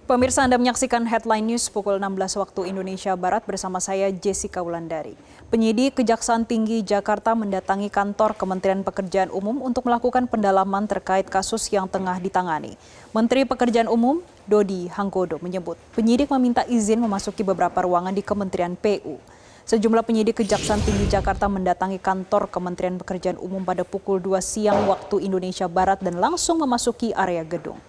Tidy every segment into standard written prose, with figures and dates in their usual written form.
Pemirsa, Anda menyaksikan Headline News pukul 16 waktu Indonesia Barat bersama saya Jessica Wulandari. Penyidik Kejaksaan Tinggi Jakarta mendatangi kantor Kementerian Pekerjaan Umum untuk melakukan pendalaman terkait kasus yang tengah ditangani. Menteri Pekerjaan Umum Dodi Hanggodo menyebut penyidik meminta izin memasuki beberapa ruangan di Kementerian PU. Sejumlah penyidik Kejaksaan Tinggi Jakarta mendatangi kantor Kementerian Pekerjaan Umum pada pukul 2 siang waktu Indonesia Barat dan langsung memasuki area gedung.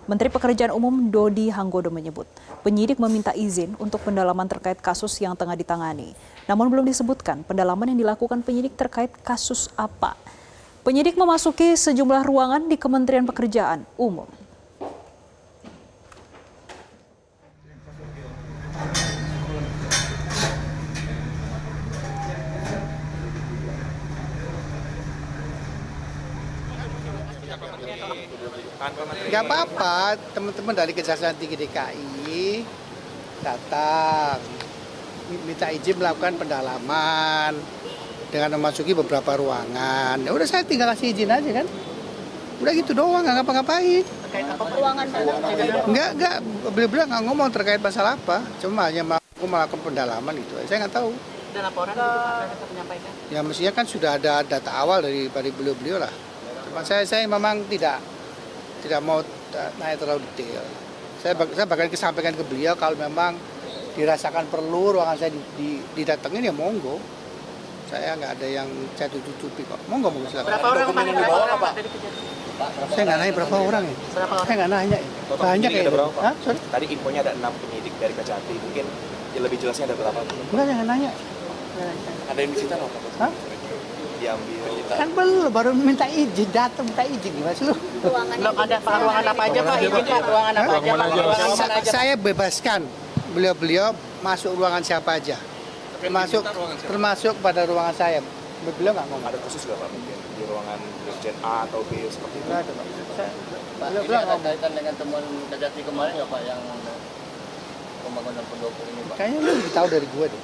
Menteri Pekerjaan Umum Dodi Hanggodo menyebut penyidik meminta izin untuk pendalaman terkait kasus yang tengah ditangani. Namun belum disebutkan pendalaman yang dilakukan penyidik terkait kasus apa. Penyidik memasuki sejumlah ruangan di Kementerian Pekerjaan Umum. Nggak apa-apa, teman-teman dari Kejaksaan Tinggi DKI datang, minta izin melakukan pendalaman dengan memasuki beberapa ruangan. Ya udah, saya tinggal kasih izin aja kan. Udah gitu doang, nggak ngapa-ngapain. Terkait apa ruangan? Nggak, beliau nggak ngomong terkait masalah apa. Cuma hanya mau melakukan pendalaman gitu. Saya nggak tahu. Dan laporan itu menyampaikan? Ya mestinya kan sudah ada data awal dari beliau lah. Cuma saya memang tidak mau naik terlalu detail. Saya bakal sampaikan ke beliau kalau memang dirasakan perlu ruangan saya didatengin, ya monggo. Saya nggak ada yang saya tutupi kok. Monggo silakan. Berapa orang yang dibawa Pak? Saya nggak nanya berapa orang ya. Saya nggak nanya. Banyak ya. Tadi infonya ada 6 penyidik dari Kejati. Mungkin lebih jelasnya ada berapa? Enggak, jangan nanya. Ada yang disita loh Pak? Diambil. Kan belum, baru minta izin, datang minta izin gimana sih lu? Belum ada ruangan apa aja Pak? Izin Pak, ruangan apa aja Pak? Ruangan mana aja? Saya bebaskan beliau masuk ruangan siapa aja. Termasuk pada ruangan saya. Beliau nggak ngomong. Ada khusus nggak Pak? Mungkin di ruangan Dirjen A atau B seperti itu? Nggak ada Pak. Ini ada kaitan dengan temuan Kejati kemarin nggak Pak, yang pembangunan pendopo ini Pak? Kayaknya lu lebih tahu dari gue deh.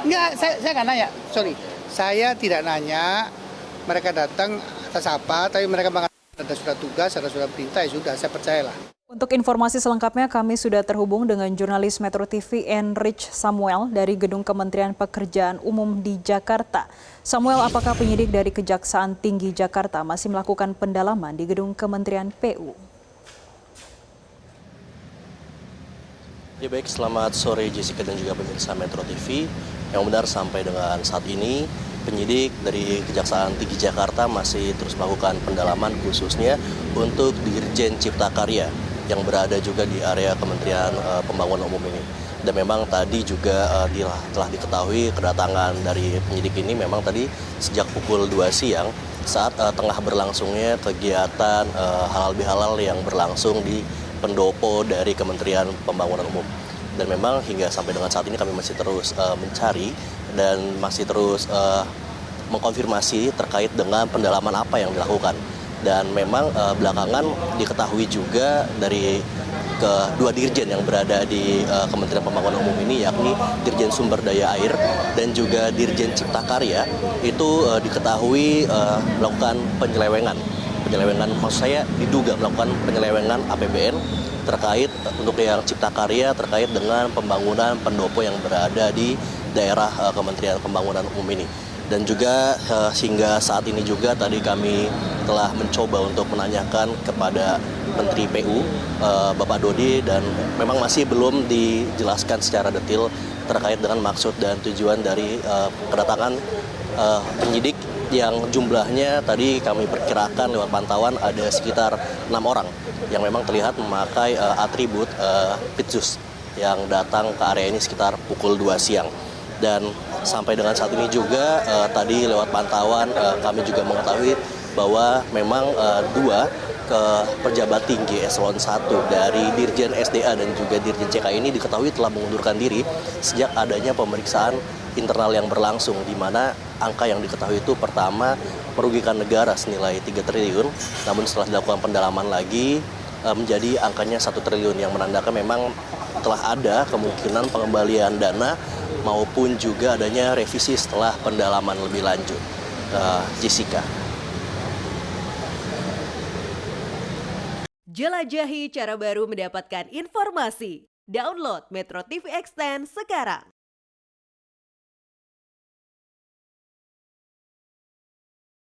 Enggak, saya nggak nanya. Sorry, saya tidak nanya. Mereka datang atas apa, tapi mereka mengatakan ada surat tugas, ada surat perintah, ya sudah, saya percayalah. Untuk informasi selengkapnya kami sudah terhubung dengan jurnalis Metro TV Enrich Samuel dari Gedung Kementerian Pekerjaan Umum di Jakarta. Samuel, apakah penyidik dari Kejaksaan Tinggi Jakarta masih melakukan pendalaman di Gedung Kementerian PU? Ya baik, selamat sore Jessica dan juga pemirsa Metro TV. Yang benar sampai dengan saat ini penyidik dari Kejaksaan Tinggi Jakarta masih terus melakukan pendalaman khususnya untuk Dirjen Cipta Karya yang berada juga di area Kementerian Pembangunan Umum ini. Dan memang tadi juga telah diketahui kedatangan dari penyidik ini memang tadi sejak pukul 2 siang saat tengah berlangsungnya kegiatan halal bihalal yang berlangsung di pendopo dari Kementerian Pembangunan Umum. Dan memang hingga sampai dengan saat ini kami masih terus mencari dan masih terus mengkonfirmasi terkait dengan pendalaman apa yang dilakukan. Dan memang belakangan diketahui juga dari kedua dirjen yang berada di Kementerian Pembangunan Umum ini, yakni Dirjen Sumber Daya Air dan juga Dirjen Cipta Karya, itu diketahui melakukan penyelewengan maksud saya diduga melakukan penyelewengan APBN terkait untuk yang Cipta Karya terkait dengan pembangunan pendopo yang berada di daerah Kementerian Pembangunan Umum ini. Dan juga hingga saat ini juga tadi kami telah mencoba untuk menanyakan kepada Menteri PU Bapak Dodi, dan memang masih belum dijelaskan secara detail terkait dengan maksud dan tujuan dari kedatangan penyidik yang jumlahnya tadi kami perkirakan lewat pantauan ada sekitar 6 orang yang memang terlihat memakai atribut Pitsus yang datang ke area ini sekitar pukul 2 siang. Dan sampai dengan saat ini juga tadi lewat pantauan kami juga mengetahui bahwa memang 2 pejabat tinggi eselon 1 dari Dirjen SDA dan juga Dirjen CK ini diketahui telah mengundurkan diri sejak adanya pemeriksaan internal yang berlangsung, di mana angka yang diketahui itu pertama merugikan negara senilai 3 triliun, namun setelah dilakukan pendalaman lagi menjadi angkanya 1 triliun, yang menandakan memang telah ada kemungkinan pengembalian dana maupun juga adanya revisi setelah pendalaman lebih lanjut. Jessica. Jelajahi cara baru mendapatkan informasi. Download Metro TV Extend sekarang.